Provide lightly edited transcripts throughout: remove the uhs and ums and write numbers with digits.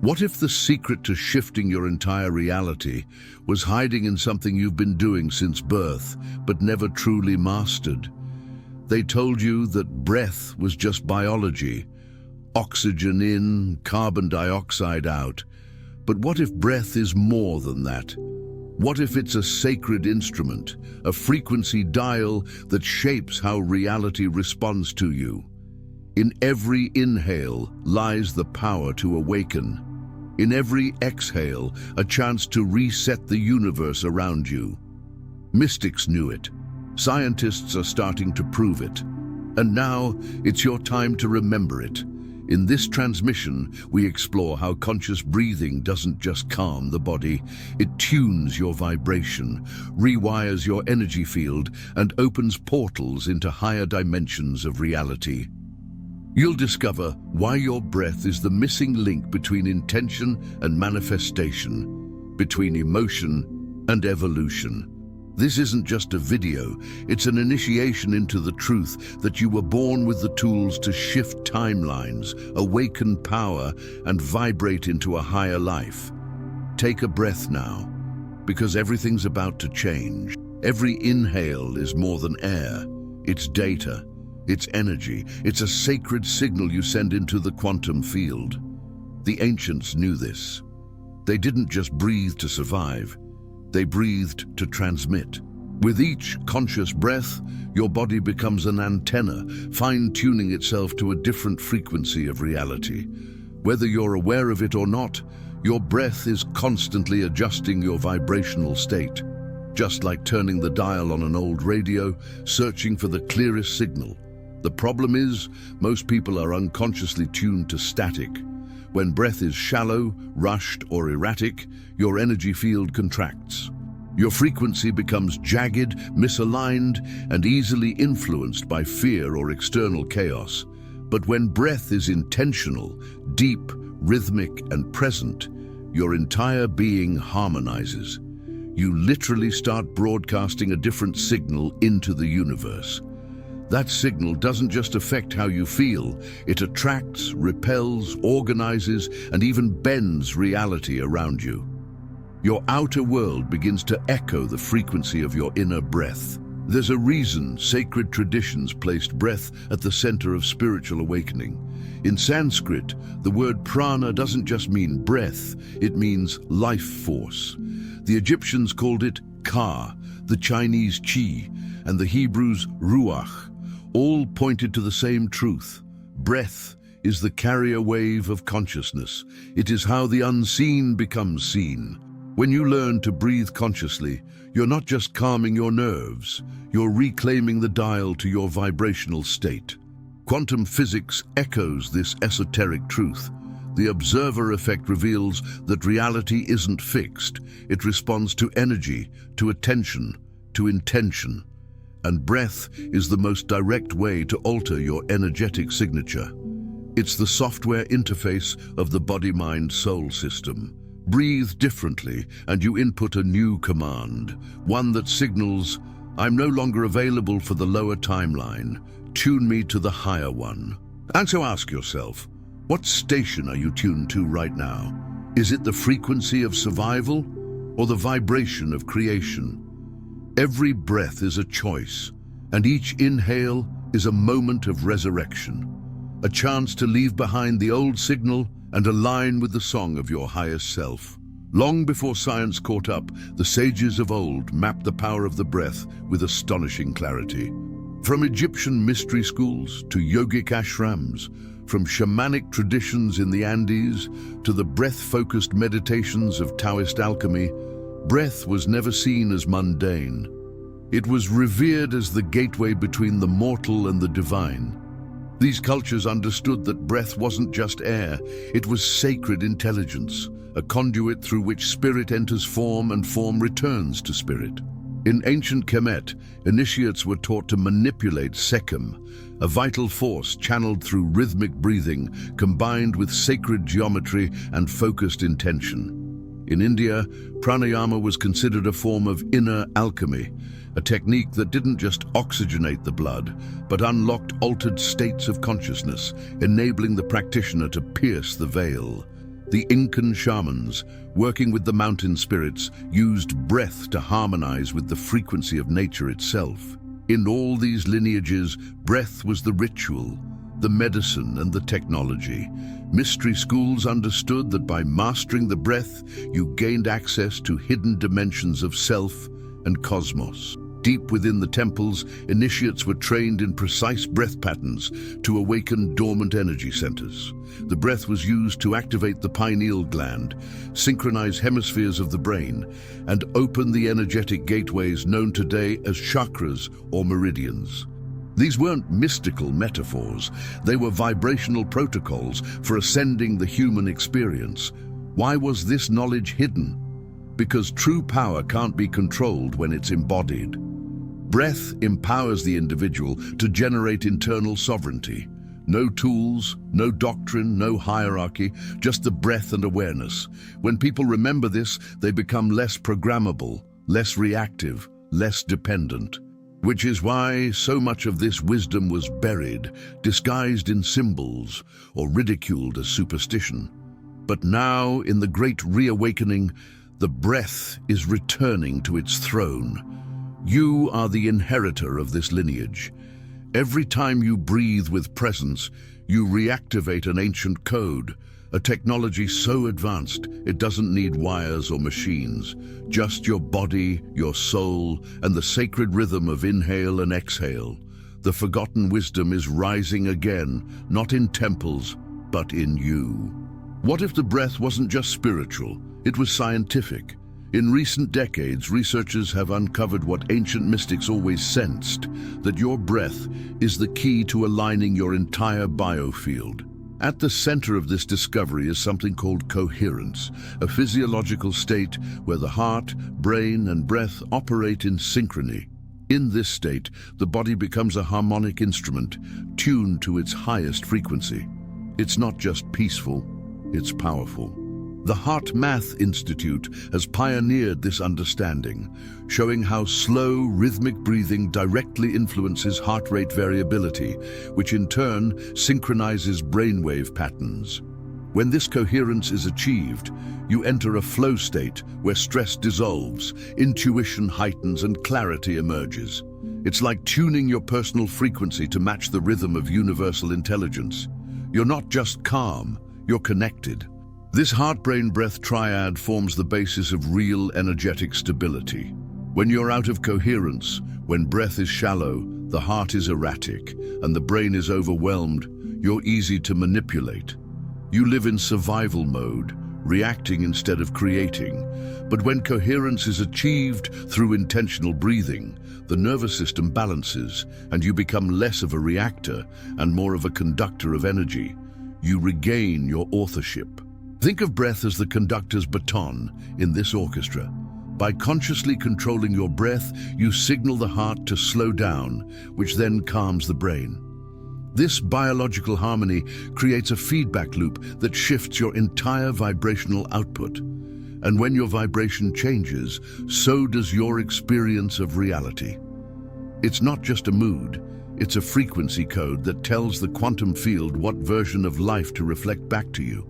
What if the secret to shifting your entire reality was hiding in something you've been doing since birth, but never truly mastered? They told you that breath was just biology, oxygen in, carbon dioxide out. But what if breath is more than that? What if it's a sacred instrument, a frequency dial that shapes how reality responds to you? In every inhale lies the power to awaken. In every exhale, a chance to reset the universe around you. Mystics knew it. Scientists are starting to prove it. And now, it's your time to remember it. In this transmission, we explore how conscious breathing doesn't just calm the body, it tunes your vibration, rewires your energy field, and opens portals into higher dimensions of reality. You'll discover why your breath is the missing link between intention and manifestation, between emotion and evolution. This isn't just a video, it's an initiation into the truth that you were born with the tools to shift timelines, awaken power, and vibrate into a higher life. Take a breath now, because everything's about to change. Every inhale is more than air. It's data, it's energy, it's a sacred signal you send into the quantum field. The ancients knew this. They didn't just breathe to survive. They breathed to transmit. With each conscious breath, your body becomes an antenna, fine-tuning itself to a different frequency of reality. Whether you're aware of it or not, your breath is constantly adjusting your vibrational state. Just like turning the dial on an old radio, searching for the clearest signal. The problem is, most people are unconsciously tuned to static. When breath is shallow, rushed, or erratic, your energy field contracts. Your frequency becomes jagged, misaligned, and easily influenced by fear or external chaos. But when breath is intentional, deep, rhythmic, and present, your entire being harmonizes. You literally start broadcasting a different signal into the universe. That signal doesn't just affect how you feel, it attracts, repels, organizes, and even bends reality around you. Your outer world begins to echo the frequency of your inner breath. There's a reason sacred traditions placed breath at the center of spiritual awakening. In Sanskrit, the word prana doesn't just mean breath, it means life force. The Egyptians called it ka, the Chinese chi, and the Hebrews ruach. All pointed to the same truth. Breath is the carrier wave of consciousness. It is how the unseen becomes seen. When you learn to breathe consciously, you're not just calming your nerves, you're reclaiming the dial to your vibrational state. Quantum physics echoes this esoteric truth. The observer effect reveals that reality isn't fixed. It responds to energy, to attention, to intention. And breath is the most direct way to alter your energetic signature. It's the software interface of the body-mind-soul system. Breathe differently, and you input a new command, one that signals, I'm no longer available for the lower timeline. Tune me to the higher one. And so ask yourself, what station are you tuned to right now? Is it the frequency of survival or the vibration of creation? Every breath is a choice, and each inhale is a moment of resurrection, a chance to leave behind the old signal and align with the song of your highest self. Long before science caught up, the sages of old mapped the power of the breath with astonishing clarity. From Egyptian mystery schools to yogic ashrams, from shamanic traditions in the Andes to the breath-focused meditations of Taoist alchemy, breath was never seen as mundane. It was revered as the gateway between the mortal and the divine. These cultures understood that breath wasn't just air, it was sacred intelligence, a conduit through which spirit enters form and form returns to spirit. In ancient Kemet, initiates were taught to manipulate Sekhem, a vital force channeled through rhythmic breathing, combined with sacred geometry and focused intention. In India, pranayama was considered a form of inner alchemy, a technique that didn't just oxygenate the blood, but unlocked altered states of consciousness, enabling the practitioner to pierce the veil. The Incan shamans, working with the mountain spirits, used breath to harmonize with the frequency of nature itself. In all these lineages, breath was the ritual, the medicine, and the technology. Mystery schools understood that by mastering the breath, you gained access to hidden dimensions of self and cosmos. Deep within the temples, initiates were trained in precise breath patterns to awaken dormant energy centers. The breath was used to activate the pineal gland, synchronize hemispheres of the brain, and open the energetic gateways known today as chakras or meridians. These weren't mystical metaphors, they were vibrational protocols for ascending the human experience. Why was this knowledge hidden? Because true power can't be controlled when it's embodied. Breath empowers the individual to generate internal sovereignty. No tools, no doctrine, no hierarchy, just the breath and awareness. When people remember this, they become less programmable, less reactive, less dependent. Which is why so much of this wisdom was buried, disguised in symbols, or ridiculed as superstition. But now, in the great reawakening, the breath is returning to its throne. You are the inheritor of this lineage. Every time you breathe with presence, you reactivate an ancient code, a technology so advanced it doesn't need wires or machines, just your body, your soul, and the sacred rhythm of inhale and exhale. The forgotten wisdom is rising again, not in temples, but in you. What if the breath wasn't just spiritual? It was scientific. In recent decades, researchers have uncovered what ancient mystics always sensed, that your breath is the key to aligning your entire biofield. At the center of this discovery is something called coherence, a physiological state where the heart, brain, and breath operate in synchrony. In this state, the body becomes a harmonic instrument, tuned to its highest frequency. It's not just peaceful, it's powerful. The Heart Math Institute has pioneered this understanding, showing how slow, rhythmic breathing directly influences heart rate variability, which in turn synchronizes brainwave patterns. When this coherence is achieved, you enter a flow state where stress dissolves, intuition heightens, and clarity emerges. It's like tuning your personal frequency to match the rhythm of universal intelligence. You're not just calm, you're connected. This heart-brain-breath triad forms the basis of real energetic stability. When you're out of coherence, when breath is shallow, the heart is erratic, and the brain is overwhelmed, you're easy to manipulate. You live in survival mode, reacting instead of creating. But when coherence is achieved through intentional breathing, the nervous system balances, and you become less of a reactor and more of a conductor of energy. You regain your authorship. Think of breath as the conductor's baton in this orchestra. By consciously controlling your breath, you signal the heart to slow down, which then calms the brain. This biological harmony creates a feedback loop that shifts your entire vibrational output. And when your vibration changes, so does your experience of reality. It's not just a mood, it's a frequency code that tells the quantum field what version of life to reflect back to you.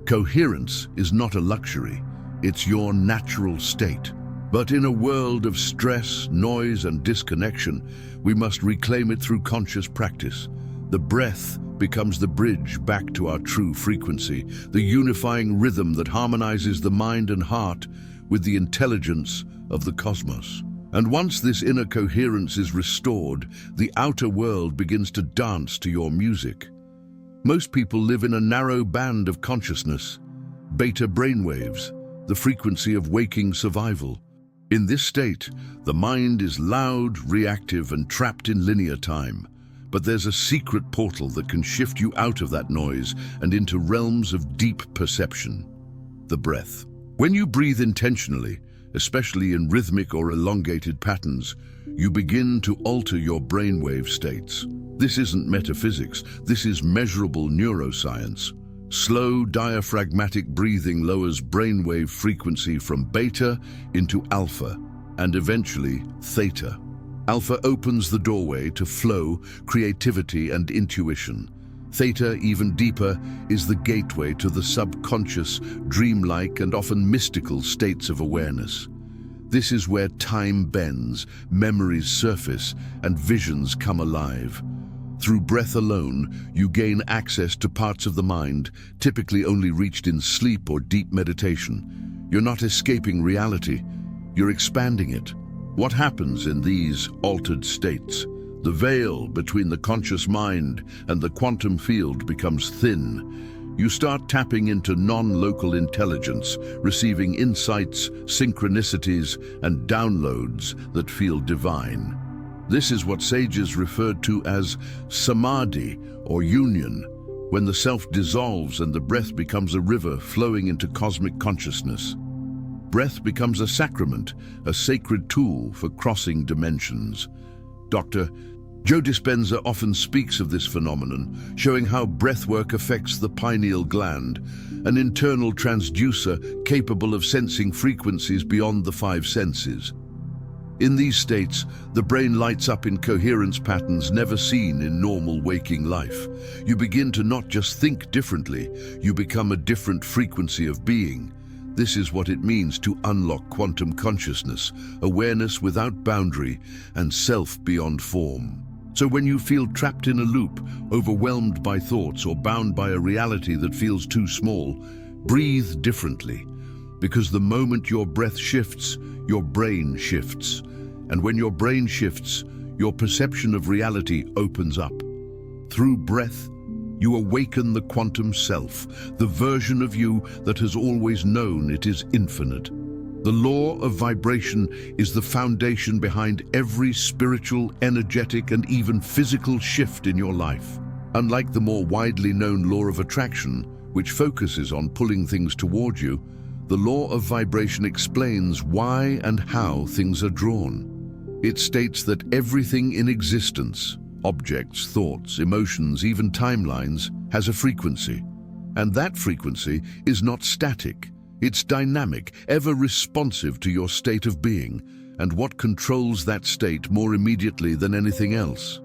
Coherence is not a luxury, it's your natural state. But in a world of stress, noise, and disconnection, we must reclaim it through conscious practice. The breath becomes the bridge back to our true frequency, the unifying rhythm that harmonizes the mind and heart with the intelligence of the cosmos. And once this inner coherence is restored, the outer world begins to dance to your music. Most people live in a narrow band of consciousness, beta brainwaves, the frequency of waking survival. In this state, the mind is loud, reactive, and trapped in linear time. But there's a secret portal that can shift you out of that noise and into realms of deep perception: the breath. When you breathe intentionally, especially in rhythmic or elongated patterns, you begin to alter your brainwave states. This isn't metaphysics, this is measurable neuroscience. Slow, diaphragmatic breathing lowers brainwave frequency from beta into alpha, and eventually theta. Alpha opens the doorway to flow, creativity, and intuition. Theta, even deeper, is the gateway to the subconscious, dreamlike and often mystical states of awareness. This is where time bends, memories surface, and visions come alive. Through breath alone, you gain access to parts of the mind typically only reached in sleep or deep meditation. You're not escaping reality, you're expanding it. What happens in these altered states? The veil between the conscious mind and the quantum field becomes thin. You start tapping into non-local intelligence, receiving insights, synchronicities, and downloads that feel divine. This is what sages referred to as samadhi, or union, when the self dissolves and the breath becomes a river flowing into cosmic consciousness. Breath becomes a sacrament, a sacred tool for crossing dimensions. Dr. Joe Dispenza often speaks of this phenomenon, showing how breathwork affects the pineal gland, an internal transducer capable of sensing frequencies beyond the five senses. In these states, the brain lights up in coherence patterns never seen in normal waking life. You begin to not just think differently, you become a different frequency of being. This is what it means to unlock quantum consciousness, awareness without boundary, and self beyond form. So when you feel trapped in a loop, overwhelmed by thoughts, or bound by a reality that feels too small, breathe differently. Because the moment your breath shifts, your brain shifts. And when your brain shifts, your perception of reality opens up. Through breath, you awaken the quantum self, the version of you that has always known it is infinite. The law of vibration is the foundation behind every spiritual, energetic, and even physical shift in your life. Unlike the more widely known law of attraction, which focuses on pulling things toward you, the law of vibration explains why and how things are drawn. It states that everything in existence, objects, thoughts, emotions, even timelines, has a frequency. And that frequency is not static. It's dynamic, ever responsive to your state of being. And what controls that state more immediately than anything else?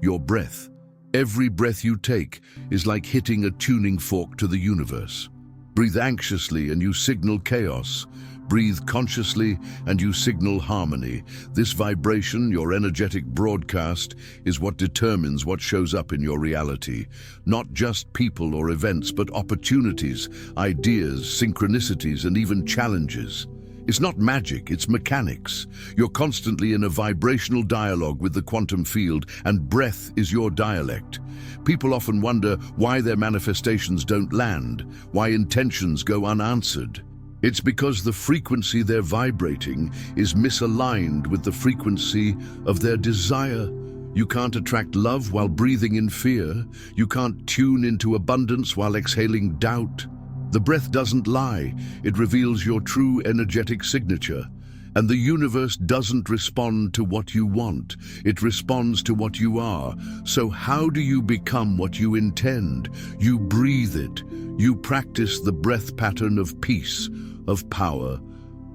Your breath. Every breath you take is like hitting a tuning fork to the universe. Breathe anxiously and you signal chaos. Breathe consciously and you signal harmony. This vibration, your energetic broadcast, is what determines what shows up in your reality. Not just people or events, but opportunities, ideas, synchronicities, and even challenges. It's not magic, it's mechanics. You're constantly in a vibrational dialogue with the quantum field, and breath is your dialect. People often wonder why their manifestations don't land, why intentions go unanswered. It's because the frequency they're vibrating is misaligned with the frequency of their desire. You can't attract love while breathing in fear. You can't tune into abundance while exhaling doubt. The breath doesn't lie. It reveals your true energetic signature. And the universe doesn't respond to what you want. It responds to what you are. So how do you become what you intend? You breathe it. You practice the breath pattern of peace, of power,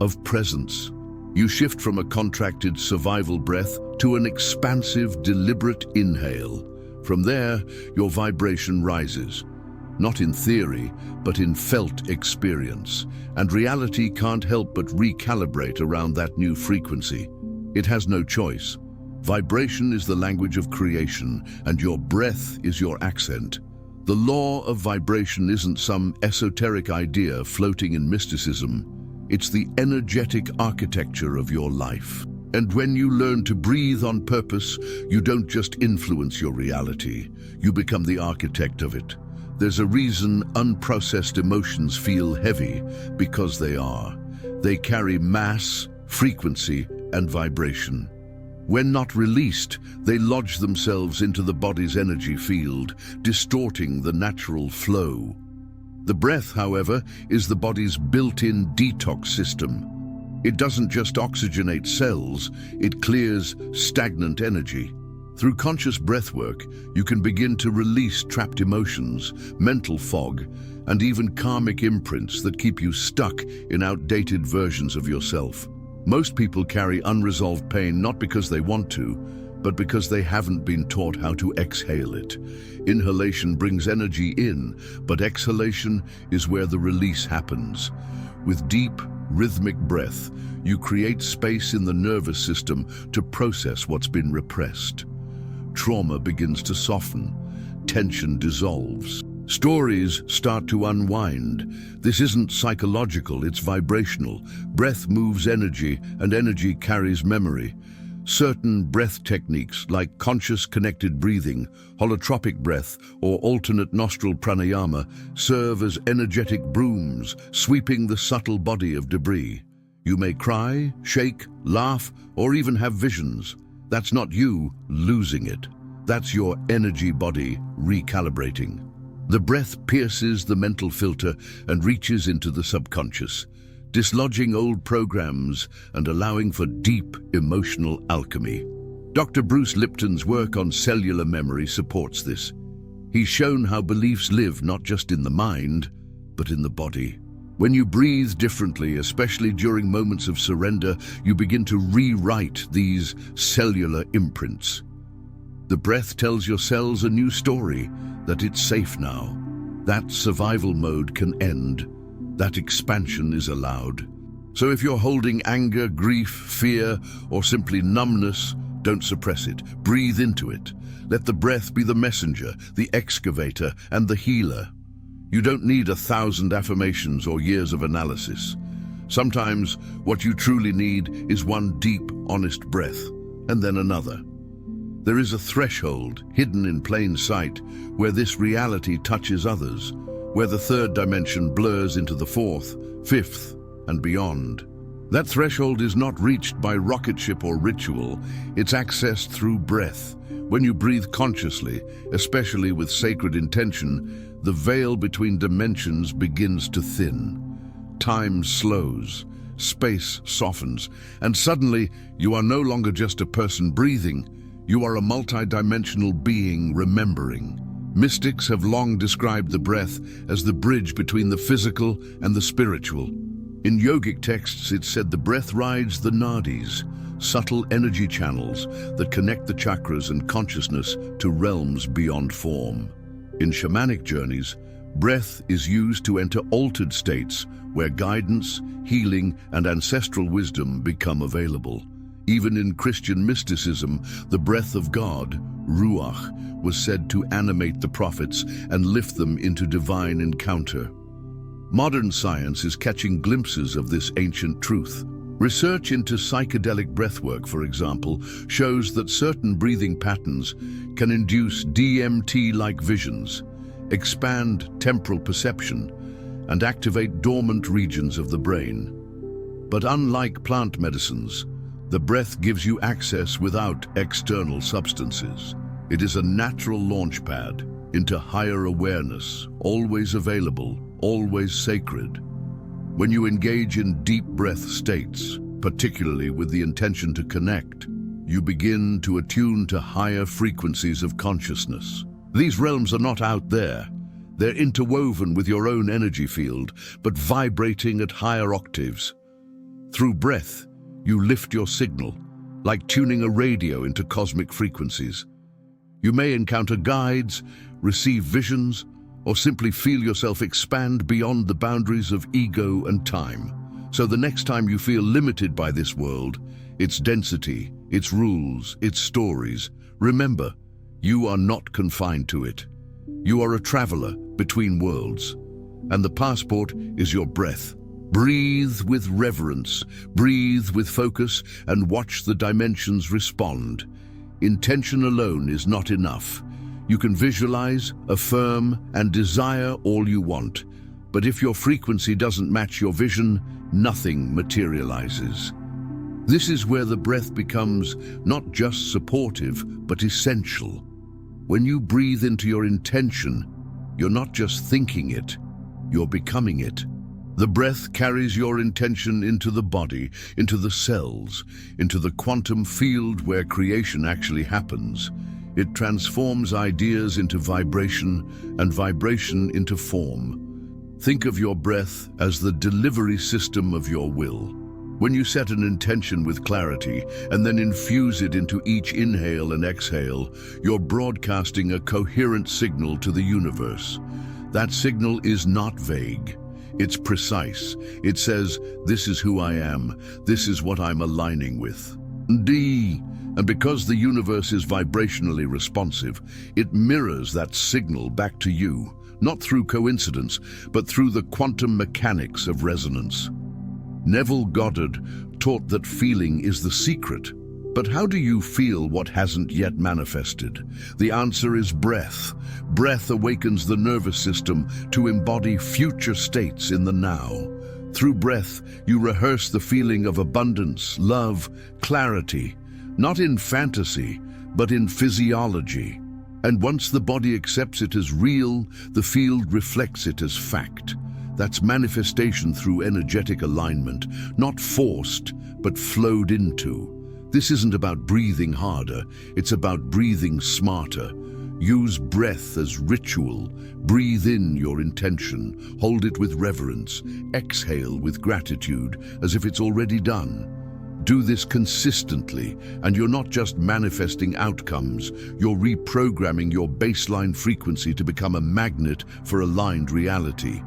of presence. You shift from a contracted survival breath to an expansive, deliberate inhale. From there, your vibration rises. Not in theory, but in felt experience. And reality can't help but recalibrate around that new frequency. It has no choice. Vibration is the language of creation, and your breath is your accent. The law of vibration isn't some esoteric idea floating in mysticism. It's the energetic architecture of your life. And when you learn to breathe on purpose, you don't just influence your reality, you become the architect of it. There's a reason unprocessed emotions feel heavy, because they are. They carry mass, frequency, and vibration. When not released, they lodge themselves into the body's energy field, distorting the natural flow. The breath, however, is the body's built-in detox system. It doesn't just oxygenate cells, it clears stagnant energy. Through conscious breathwork, you can begin to release trapped emotions, mental fog, and even karmic imprints that keep you stuck in outdated versions of yourself. Most people carry unresolved pain not because they want to, but because they haven't been taught how to exhale it. Inhalation brings energy in, but exhalation is where the release happens. With deep, rhythmic breath, you create space in the nervous system to process what's been repressed. Trauma begins to soften. Tension dissolves. Stories start to unwind. This isn't psychological, it's vibrational. Breath moves energy, and energy carries memory. Certain breath techniques like conscious connected breathing, holotropic breath, or alternate nostril pranayama serve as energetic brooms, sweeping the subtle body of debris. You may cry, shake, laugh, or even have visions. That's not you losing it. That's your energy body recalibrating. The breath pierces the mental filter and reaches into the subconscious, dislodging old programs and allowing for deep emotional alchemy. Dr. Bruce Lipton's work on cellular memory supports this. He's shown how beliefs live not just in the mind, but in the body. When you breathe differently, especially during moments of surrender, you begin to rewrite these cellular imprints. The breath tells your cells a new story, that it's safe now. That survival mode can end. That expansion is allowed. So if you're holding anger, grief, fear, or simply numbness, don't suppress it. Breathe into it. Let the breath be the messenger, the excavator, and the healer. You don't need 1,000 affirmations or years of analysis. Sometimes what you truly need is one deep, honest breath, and then another. There is a threshold, hidden in plain sight, where this reality touches others, where the third dimension blurs into the fourth, fifth, and beyond. That threshold is not reached by rocket ship or ritual, it's accessed through breath. When you breathe consciously, especially with sacred intention, the veil between dimensions begins to thin. Time slows, space softens, and suddenly you are no longer just a person breathing, you are a multidimensional being remembering. Mystics have long described the breath as the bridge between the physical and the spiritual. In yogic texts, it's said the breath rides the nadis, subtle energy channels that connect the chakras and consciousness to realms beyond form. In shamanic journeys, breath is used to enter altered states where guidance, healing, and ancestral wisdom become available. Even in Christian mysticism, the breath of God, ruach, was said to animate the prophets and lift them into divine encounter. Modern science is catching glimpses of this ancient truth. Research into psychedelic breathwork, for example, shows that certain breathing patterns can induce DMT-like visions, expand temporal perception, and activate dormant regions of the brain. But unlike plant medicines, the breath gives you access without external substances. It is a natural launchpad into higher awareness, always available, always sacred. When you engage in deep breath states, particularly with the intention to connect, you begin to attune to higher frequencies of consciousness. These realms are not out there. They're interwoven with your own energy field, but vibrating at higher octaves. Through breath, you lift your signal, like tuning a radio into cosmic frequencies. You may encounter guides, receive visions, or simply feel yourself expand beyond the boundaries of ego and time. So the next time you feel limited by this world, its density, its rules, its stories, remember, you are not confined to it. You are a traveler between worlds, and the passport is your breath. Breathe with reverence, breathe with focus, and watch the dimensions respond. Intention alone is not enough. You can visualize, affirm, and desire all you want. But if your frequency doesn't match your vision, nothing materializes. This is where the breath becomes not just supportive, but essential. When you breathe into your intention, you're not just thinking it, you're becoming it. The breath carries your intention into the body, into the cells, into the quantum field where creation actually happens. It transforms ideas into vibration and vibration into form. Think of your breath as the delivery system of your will. When you set an intention with clarity and then infuse it into each inhale and exhale, you're broadcasting a coherent signal to the universe. That signal is not vague. It's precise. It says, this is who I am. This is what I'm aligning with. And because the universe is vibrationally responsive, it mirrors that signal back to you, not through coincidence, but through the quantum mechanics of resonance. Neville Goddard taught that feeling is the secret. But how do you feel what hasn't yet manifested? The answer is breath. Breath awakens the nervous system to embody future states in the now. Through breath, you rehearse the feeling of abundance, love, clarity, not in fantasy, but in physiology. And once the body accepts it as real, the field reflects it as fact. That's manifestation through energetic alignment, not forced, but flowed into. This isn't about breathing harder, it's about breathing smarter. Use breath as ritual. Breathe in your intention, hold it with reverence, exhale with gratitude, as if it's already done. Do this consistently, and you're not just manifesting outcomes, you're reprogramming your baseline frequency to become a magnet for aligned reality.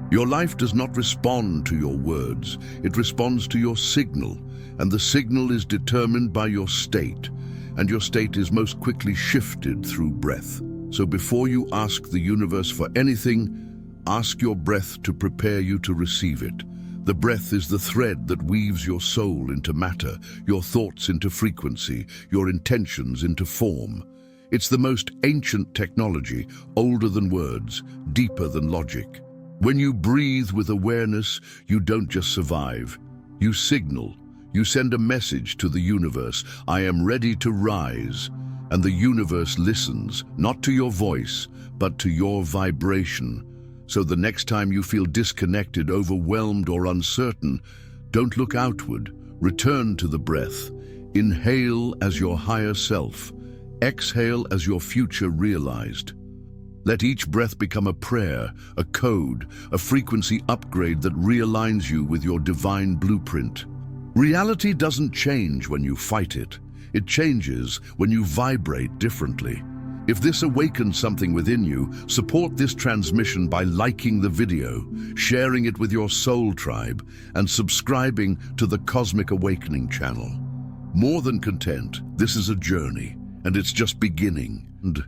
Your life does not respond to your words, it responds to your signal, and the signal is determined by your state, and your state is most quickly shifted through breath. So before you ask the universe for anything, ask your breath to prepare you to receive it. The breath is the thread that weaves your soul into matter, your thoughts into frequency, your intentions into form. It's the most ancient technology, older than words, deeper than logic. When you breathe with awareness, you don't just survive. You signal. You send a message to the universe, I am ready to rise. And the universe listens, not to your voice, but to your vibration. So the next time you feel disconnected, overwhelmed, or uncertain, don't look outward. Return to the breath. Inhale as your higher self. Exhale as your future realized. Let each breath become a prayer, a code, a frequency upgrade that realigns you with your divine blueprint. Reality doesn't change when you fight it. It changes when you vibrate differently. If this awakens something within you, support this transmission by liking the video, sharing it with your soul tribe, and subscribing to the Cosmic Awakening channel. More than content, this is a journey, and it's just beginning. And